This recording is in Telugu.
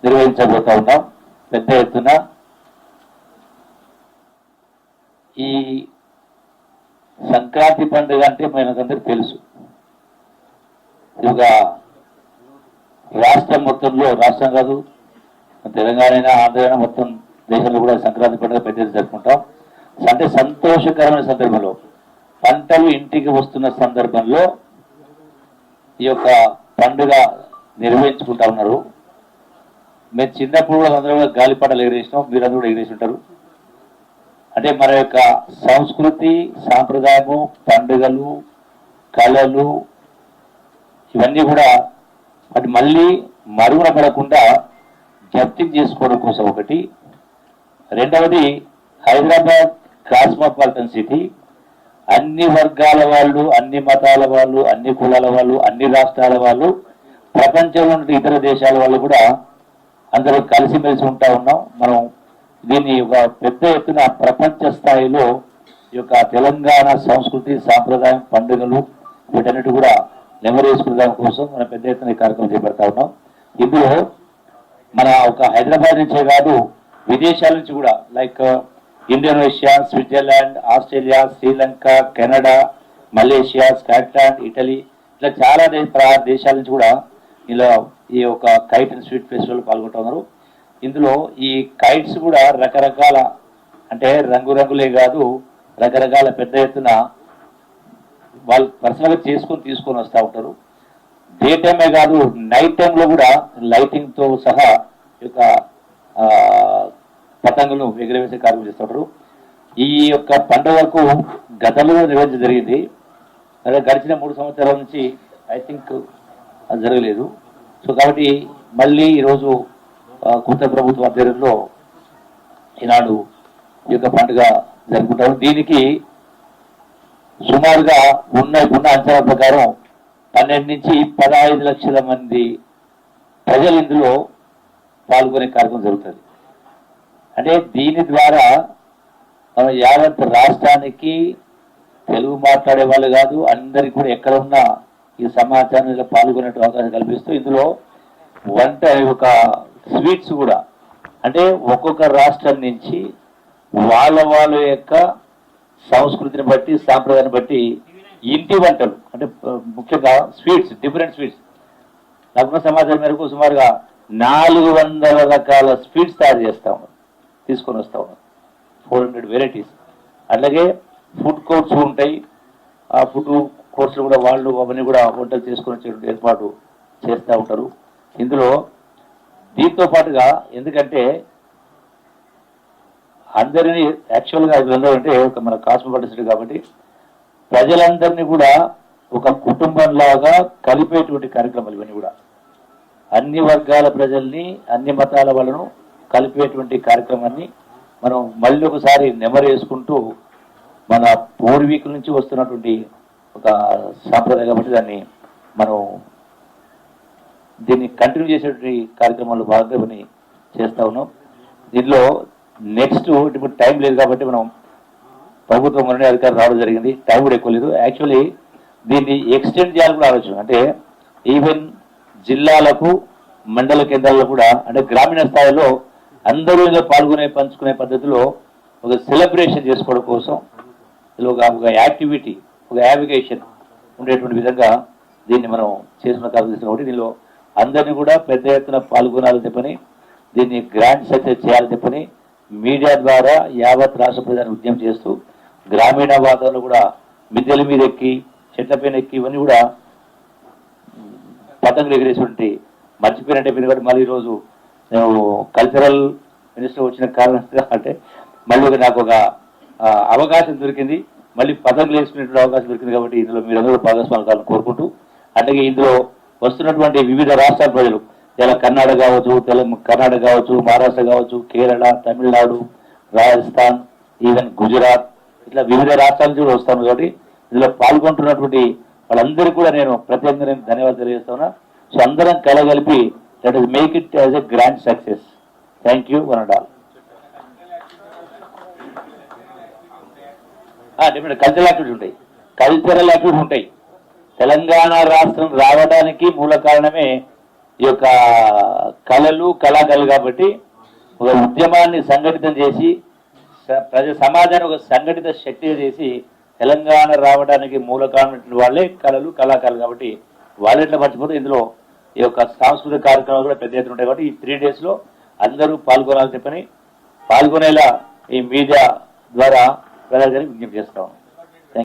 నిర్వహించబోతా ఉన్నాం. పెద్ద ఎత్తున ఈ సంక్రాంతి పండుగ అంటే మనకందరికి తెలుసు. ఇక రాష్ట్రం మొత్తంలో, రాష్ట్రం కాదు తెలంగాణ అయినా ఆంధ్ర అయినా మొత్తం దేశంలో కూడా సంక్రాంతి పండుగ పెద్ద జరుపుకుంటాం. అంటే సంతోషకరమైన సందర్భంలో, పంటలు ఇంటికి వస్తున్న సందర్భంలో ఈ యొక్క పండుగ నిర్వహించుకుంటా ఉన్నారు. మేము చిన్నప్పుడు అందరూ గాలిపటాలు ఎగిరేసినాం, మీరందరూ కూడా ఎగిరేసి ఉంటారు. అంటే మన యొక్క సంస్కృతి, సాంప్రదాయము, పండుగలు, కళలు ఇవన్నీ కూడా అది మళ్ళీ మరుగున పడకుండా జప్తింగ్ చేసుకోవడం కోసం ఒకటి. రెండవది, హైదరాబాద్ కాస్మోపాలిటన్ సిటీ, అన్ని వర్గాల వాళ్ళు, అన్ని మతాల వాళ్ళు, అన్ని కులాల వాళ్ళు, అన్ని రాష్ట్రాల వాళ్ళు, ప్రపంచంలో ఉన్న ఇతర దేశాల వాళ్ళు కూడా అందరూ కలిసిమెలిసి ఉంటా ఉన్నాం. మనం దీన్ని ఒక పెద్ద ఎత్తున ప్రపంచ స్థాయిలో ఈ యొక్క తెలంగాణ సంస్కృతి, సాంప్రదాయం, పండుగలు వీటన్నిటి కూడా నెమరేసుకునే కోసం మనం పెద్ద ఎత్తున ఈ కార్యక్రమం చేపడతా ఉన్నాం. ఇందులో మన ఒక హైదరాబాద్ నుంచే కాదు, విదేశాల నుంచి కూడా like Indonesia, Switzerland, Australia, Sri Lanka, Canada, Malaysia, Scotland, Italy, ఇట్లా చాలా దేశాల నుంచి కూడా ఇలా ఈ యొక్క కైట్ అండ్ స్వీట్ ఫెస్టివల్ పాల్గొంటున్నారు. ఇందులో ఈ కైట్స్ కూడా రకరకాల, అంటే రంగురంగులే కాదు, రకరకాల పెద్ద ఎత్తున వాళ్ళు పర్సనల్గా తీసుకొని వస్తూ ఉంటారు. డే టైమే కాదు, నైట్ టైంలో కూడా లైటింగ్తో సహా ఈ యొక్క పతంగులు ఎగురవేసే కార్యక్రమం చేస్తుంటారు. ఈ యొక్క పండుగకు గతంలో నిర్వహించడం జరిగింది. అదే గడిచిన 3 సంవత్సరాల నుంచి ఐ థింక్ అది జరగలేదు. సో కాబట్టి మళ్ళీ ఈరోజు కొత్త ప్రభుత్వ ఆధ్వర్యంలో ఈనాడు ఈ యొక్క పండుగ జరుపుకుంటారు. దీనికి సుమారుగా ఉన్న అంచనా ప్రకారం 12 నుంచి 15 లక్షల మంది ప్రజలు ఇందులో పాల్గొనే కార్యక్రమం జరుగుతుంది. అంటే దీని ద్వారా యావత్ రాష్ట్రానికి, తెలుగు మాట్లాడే వాళ్ళు కాదు, అందరికి కూడా ఎక్కడ ఉన్నా ఈ సమాచారంలో పాల్గొనే అవకాశం కల్పిస్తూ ఇందులో వంట ఒక స్వీట్స్ కూడా, అంటే ఒక్కొక్క రాష్ట్రం నుంచి వాళ్ళ యొక్క సంస్కృతిని బట్టి, సాంప్రదాయాన్ని బట్టి ఇంటి వంటలు, అంటే ముఖ్యంగా స్వీట్స్, డిఫరెంట్ స్వీట్స్, లగ్న సమాచారం మేరకు సుమారుగా 400 రకాల స్వీట్స్ తయారు చేస్తా ఉన్నాం, తీసుకొని వస్తూ ఉన్నాం. 400 వెరైటీస్. అట్లాగే ఫుడ్ కోర్ట్స్ ఉంటాయి. ఆ ఫుడ్ కోర్ట్స్లో కూడా వాళ్ళు అవన్నీ కూడా వంటలు చేసుకొని వచ్చే ఏర్పాటు చేస్తూ ఉంటారు. ఇందులో దీంతో పాటుగా, ఎందుకంటే అందరినీ యాక్చువల్గా అంటే ఒక మన కాస్మోపాలిటన్ సిటీ కాబట్టి ప్రజలందరినీ కూడా ఒక కుటుంబంలాగా కలిపేటువంటి కార్యక్రమాలు ఇవన్నీ కూడా. అన్ని వర్గాల ప్రజల్ని, అన్ని మతాల వాళ్ళను కలిపేటువంటి కార్యక్రమాన్ని మనం మళ్ళీ ఒకసారి నెమరేసుకుంటూ, మన పూర్వీకుల నుంచి వస్తున్నటువంటి ఒక సాంప్రదాయం కాబట్టి దాన్ని మనం దీన్ని కంటిన్యూ చేసేటువంటి కార్యక్రమాలు భాగంగా చేస్తా ఉన్నాం. దీనిలో నెక్స్ట్ ఇప్పుడు టైం లేదు కాబట్టి మనం ప్రభుత్వం మొన్న అధికారులు రావడం జరిగింది. టైం కూడా ఎక్కువ లేదు. యాక్చువల్లీ దీన్ని ఎక్స్టెండ్ చేయాలని కూడా ఆలోచన. అంటే ఈవెన్ జిల్లాలకు, మండల కేంద్రాల్లో కూడా, అంటే గ్రామీణ స్థాయిలో అందరూ పంచుకునే పద్ధతిలో ఒక సెలబ్రేషన్ చేసుకోవడం కోసం ఒక యాక్టివిటీ, ఒక యావిగేషన్ ఉండేటువంటి విధంగా దీన్ని మనం చేసుకున్న కార్యక్రమం కాబట్టి దీనిలో అందరినీ కూడా పెద్ద ఎత్తున పాల్గొనాలని చెప్పని, దీన్ని గ్రాండ్ సక్సెస్ చేయాలని చెప్పని మీడియా ద్వారా యావత్ రాష్ట్ర ప్రజలను విజ్ఞప్తి చేస్తూ, గ్రామీణ వాతావరణంలో కూడా మిద్దెల మీద ఎక్కి, చెట్లపైన ఎక్కి ఇవన్నీ కూడా పతంగులు ఎగిరేటువంటి మర్చిపోయినట్టే కాబట్టి మళ్ళీ ఈరోజు నేను కల్చరల్ మినిస్టర్ వచ్చిన కారణం అంటే మళ్ళీ నాకు ఒక అవకాశం దొరికింది, మళ్ళీ పతంగులు వేసుకునేటువంటి అవకాశం దొరికింది. కాబట్టి ఇందులో మీరందరూ భాగస్వామ్యం కావాలని కోరుకుంటూ, అలాగే ఇందులో వస్తున్నటువంటి వివిధ రాష్ట్రాల ప్రజలు, ఇలా కర్ణాటక కావచ్చు, మహారాష్ట్ర కావచ్చు, కేరళ, తమిళనాడు, రాజస్థాన్, ఈవెన్ గుజరాత్, ఇట్లా వివిధ రాష్ట్రాల నుంచి కూడా వస్తాను. కాబట్టి ఇందులో పాల్గొంటున్నటువంటి వాళ్ళందరికీ కూడా నేను ప్రత్యేకంగా ధన్యవాదాలు తెలియజేస్తున్నా. సో అందరం కలగలిపి let us make it as a grand success. Thank you one and all. Cultural activity ఉంటాయి. తెలంగాణ రాష్ట్రం రావడానికి మూల కారణమే ఈ యొక్క కళలు కళాకారులు కాబట్టి ఒక ఉద్యమాన్ని సంఘటితం చేసి ప్రజా సమాజాన్ని ఒక సంఘటిత శక్తిగా చేసి తెలంగాణ రావడానికి మూల కారణమైనటువంటి వాళ్ళే కళలు కళాకారులు కాబట్టి వాళ్ళెట్లా మర్చిపోతే ఇందులో ఈ యొక్క సాంస్కృతిక కార్యక్రమాలు కూడా పెద్ద ఎత్తున ఉంటాయి కాబట్టి ఈ 3 days లో అందరూ పాల్గొనాలని చెప్పని పాల్గొనేలా ఈ మీడియా ద్వారా ప్రజలకు విజ్ఞప్తి చేస్తాం.